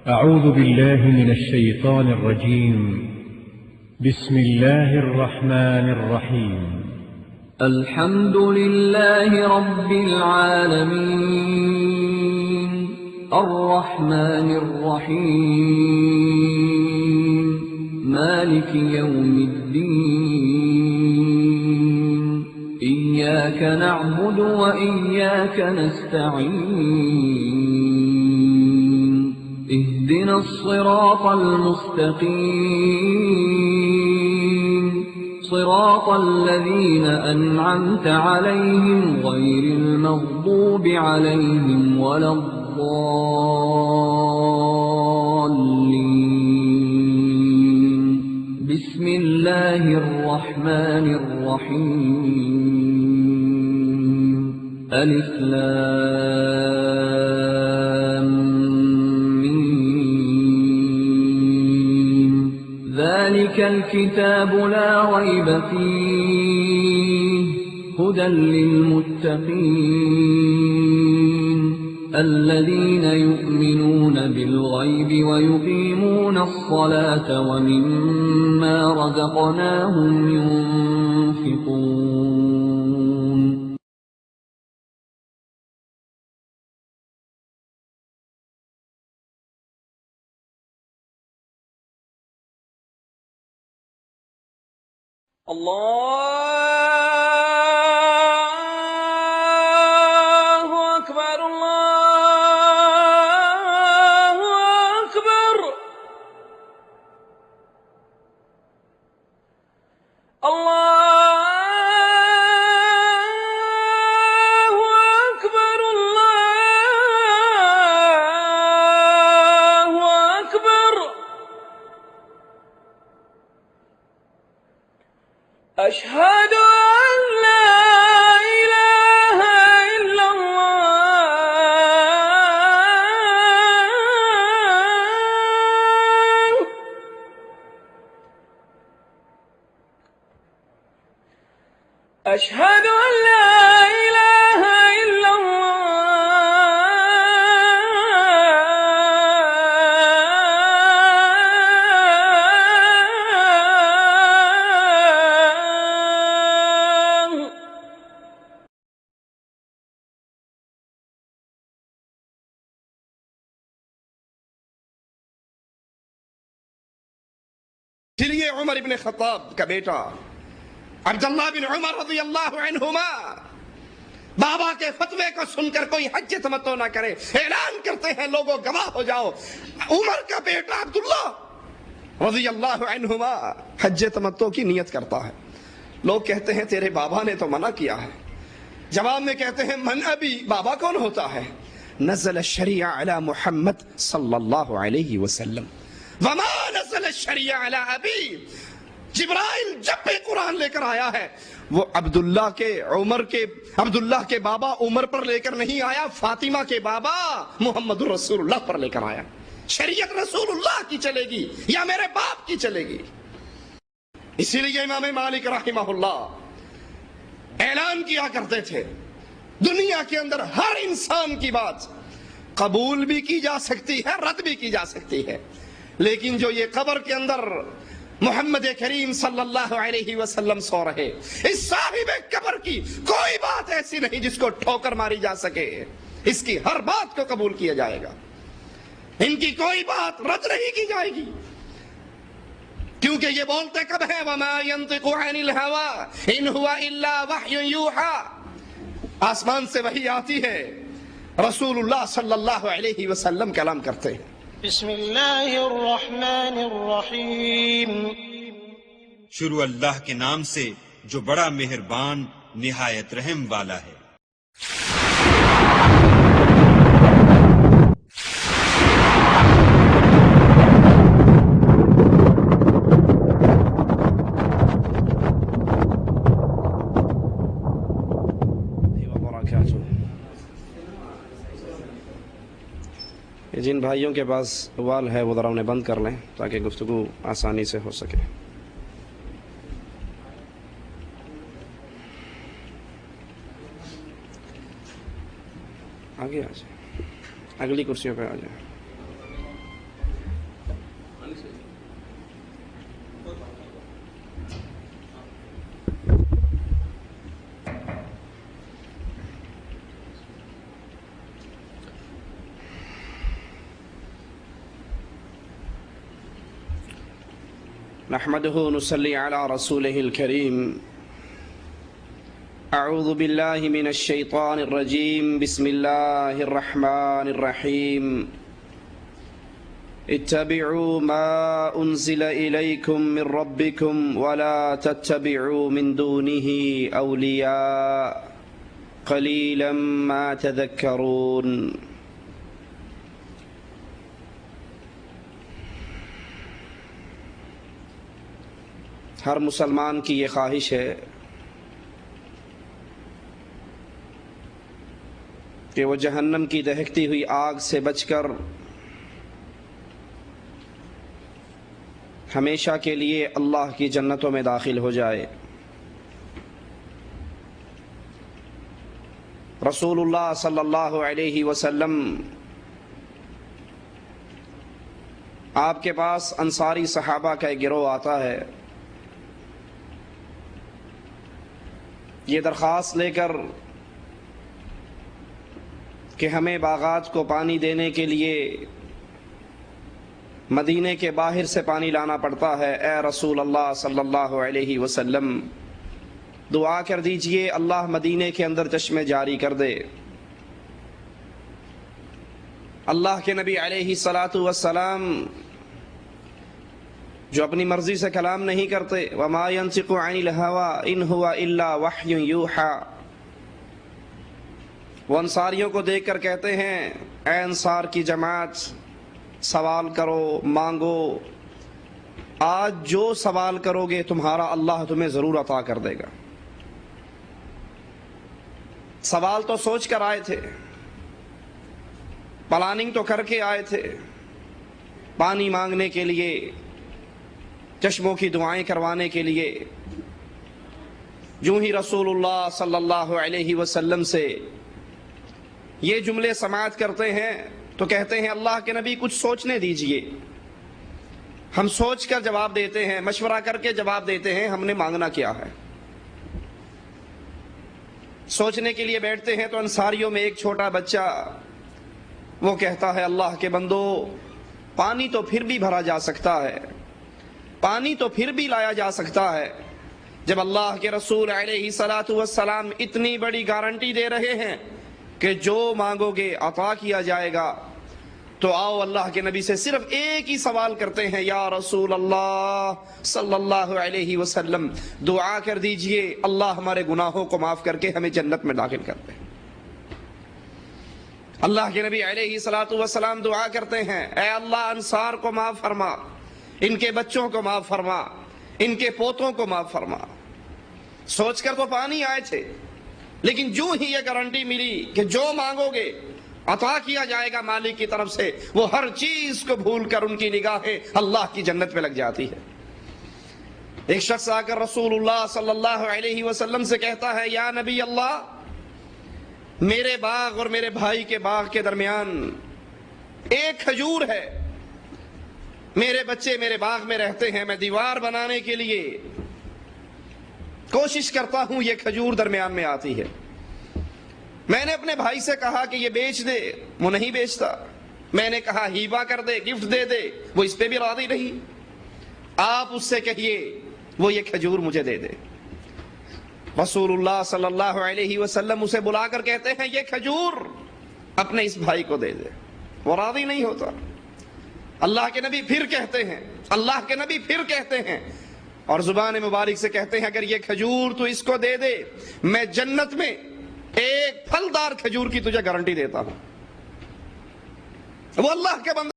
أعوذ بالله من الشيطان الرجيم. بسم الله الرحمن الرحيم. الحمد لله رب العالمين الرحمن الرحيم مالك يوم الدين إياك نعبد وإياك نستعين اهدنا الصراط المستقيم صراط الذين أنعمت عليهم غير المغضوب عليهم ولا الضالين. بسم الله الرحمن الرحيم. ألف لام ميم. ذلك الكتاب لا ريب فيه هدى للمتقين الذين يؤمنون بالغيب ويقيمون الصلاة ومما رزقناهم ينفقون. اللہ اکبر اللہ اکبر اللہ اکبر اللہ اکبر. أشهد أن لا إله إلا الله. أشهد أن لا إله إلا چلیے عمر ابن خطاب کا بیٹا عبداللہ بن عمر رضی اللہ عنہما بابا کے فتوے کو سن کر کوئی حج تمتع نہ کرے، اعلان کرتے ہیں لوگوں گواہ ہو جاؤ، عمر کا بیٹا عبداللہ رضی اللہ عنہما حج تمتع کی نیت کرتا ہے. لوگ کہتے ہیں تیرے بابا نے تو منع کیا ہے. جواب میں کہتے ہیں من ابی، بابا کون ہوتا ہے؟ نزل الشریعہ علی محمد صلی اللہ علیہ وسلم وما نزل الشریعہ علی ابی. جبرائیل جب بھی قرآن لے کر آیا ہے وہ عبداللہ کے بابا عمر پر لے کر نہیں آیا، فاطمہ کے بابا محمد رسول اللہ پر لے کر آیا. شریعت رسول اللہ کی چلے گی یا میرے باپ کی چلے گی؟ اسی لیے امام مالک رحمہ اللہ اعلان کیا کرتے تھے دنیا کے اندر ہر انسان کی بات قبول بھی کی جا سکتی ہے، رد بھی کی جا سکتی ہے، لیکن جو یہ قبر کے اندر محمد کریم صلی اللہ علیہ وسلم سو رہے، اس صاحب قبر کی کوئی بات ایسی نہیں جس کو ٹھوکر ماری جا سکے. اس کی ہر بات کو قبول کیا جائے گا، ان کی کوئی بات رد نہیں کی جائے گی، کیونکہ یہ بولتے کب ہے وما ينطق عن الهوى ان هو الا وحی یوحى. آسمان سے وحی آتی ہے، رسول اللہ صلی اللہ علیہ وسلم کلام کرتے ہیں. بسم اللہ الرحمن الرحیم. شروع اللہ کے نام سے جو بڑا مہربان نہایت رحم والا ہے. جن بھائیوں کے پاس وال ہے وہ ذرا انہیں بند کر لیں تاکہ گفتگو آسانی سے ہو سکے. آگے آ جائیں، اگلی کرسیوں پہ آ جائیں. نحمده نصلي على رسوله الكريم اعوذ بالله من الشيطان الرجيم بسم الله الرحمن الرحيم اتبعوا ما انزل اليكم من ربكم ولا تتبعوا من دونه اولياء قليلا ما تذكرون۔ ہر مسلمان کی یہ خواہش ہے کہ وہ جہنم کی دہکتی ہوئی آگ سے بچ کر ہمیشہ کے لیے اللہ کی جنتوں میں داخل ہو جائے۔ رسول اللہ صلی اللہ علیہ وسلم آپ کے پاس انصاری صحابہ کا ایک گروہ آتا ہے، یہ درخواست لے کر کہ ہمیں باغات کو پانی دینے کے لیے مدینے کے باہر سے پانی لانا پڑتا ہے، اے رسول اللہ صلی اللہ علیہ وسلم دعا کر دیجئے اللہ مدینے کے اندر چشمے جاری کر دے۔ اللہ کے نبی علیہ الصلاۃ والسلام جو اپنی مرضی سے کلام نہیں کرتے، وما ينطق عن الهوى ان هو الا وحی یوحى، وہ انصاریوں کو دیکھ کر کہتے ہیں اے انصار کی جماعت سوال کرو، مانگو، آج جو سوال کرو گے تمہارا اللہ تمہیں ضرور عطا کر دے گا۔ سوال تو سوچ کر آئے تھے، پلاننگ تو کر کے آئے تھے، پانی مانگنے کے لیے، چشموں کی دعائیں کروانے کے لیے۔ جو ہی رسول اللہ صلی اللہ علیہ وسلم سے یہ جملے سماعت کرتے ہیں تو کہتے ہیں اللہ کے نبی کچھ سوچنے دیجئے، ہم سوچ کر جواب دیتے ہیں، مشورہ کر کے جواب دیتے ہیں، ہم نے مانگنا کیا ہے۔ سوچنے کے لیے بیٹھتے ہیں تو انصاریوں میں ایک چھوٹا بچہ وہ کہتا ہے اللہ کے بندو پانی تو پھر بھی بھرا جا سکتا ہے، پانی تو پھر بھی لایا جا سکتا ہے، جب اللہ کے رسول علیہ الصلاۃ والسلام اتنی بڑی گارنٹی دے رہے ہیں کہ جو مانگو گے عطا کیا جائے گا، تو آؤ اللہ کے نبی سے صرف ایک ہی سوال کرتے ہیں، یا رسول اللہ صلی اللہ علیہ وسلم دعا کر دیجئے اللہ ہمارے گناہوں کو معاف کر کے ہمیں جنت میں داخل کر دے۔ اللہ کے نبی علیہ الصلاۃ والسلام دعا کرتے ہیں اے اللہ انصار کو معاف فرما، ان کے بچوں کو معاف فرما، ان کے پوتوں کو معاف فرما۔ سوچ کر تو پانی آئے تھے، لیکن جو ہی یہ گارنٹی ملی کہ جو مانگو گے عطا کیا جائے گا مالک کی طرف سے، وہ ہر چیز کو بھول کر ان کی نگاہیں اللہ کی جنت میں لگ جاتی ہے۔ ایک شخص آ کر رسول اللہ صلی اللہ علیہ وسلم سے کہتا ہے یا نبی اللہ میرے باغ اور میرے بھائی کے باغ کے درمیان ایک کھجور ہے، میرے بچے میرے باغ میں رہتے ہیں، میں دیوار بنانے کے لیے کوشش کرتا ہوں، یہ کھجور درمیان میں آتی ہے، میں نے اپنے بھائی سے کہا کہ یہ بیچ دے، وہ نہیں بیچتا، میں نے کہا ہیبہ کر دے، گفٹ دے دے، وہ اس پہ بھی راضی نہیں، آپ اس سے کہیے وہ یہ کھجور مجھے دے دے۔ رسول اللہ صلی اللہ علیہ وسلم اسے بلا کر کہتے ہیں یہ کھجور اپنے اس بھائی کو دے دے، وہ راضی نہیں ہوتا۔ اللہ کے نبی پھر کہتے ہیں، اللہ کے نبی پھر کہتے ہیں اور زبان مبارک سے کہتے ہیں اگر یہ کھجور تو اس کو دے دے میں جنت میں ایک پھلدار کھجور کی تجھے گارنٹی دیتا ہوں۔ وہ اللہ کے بندے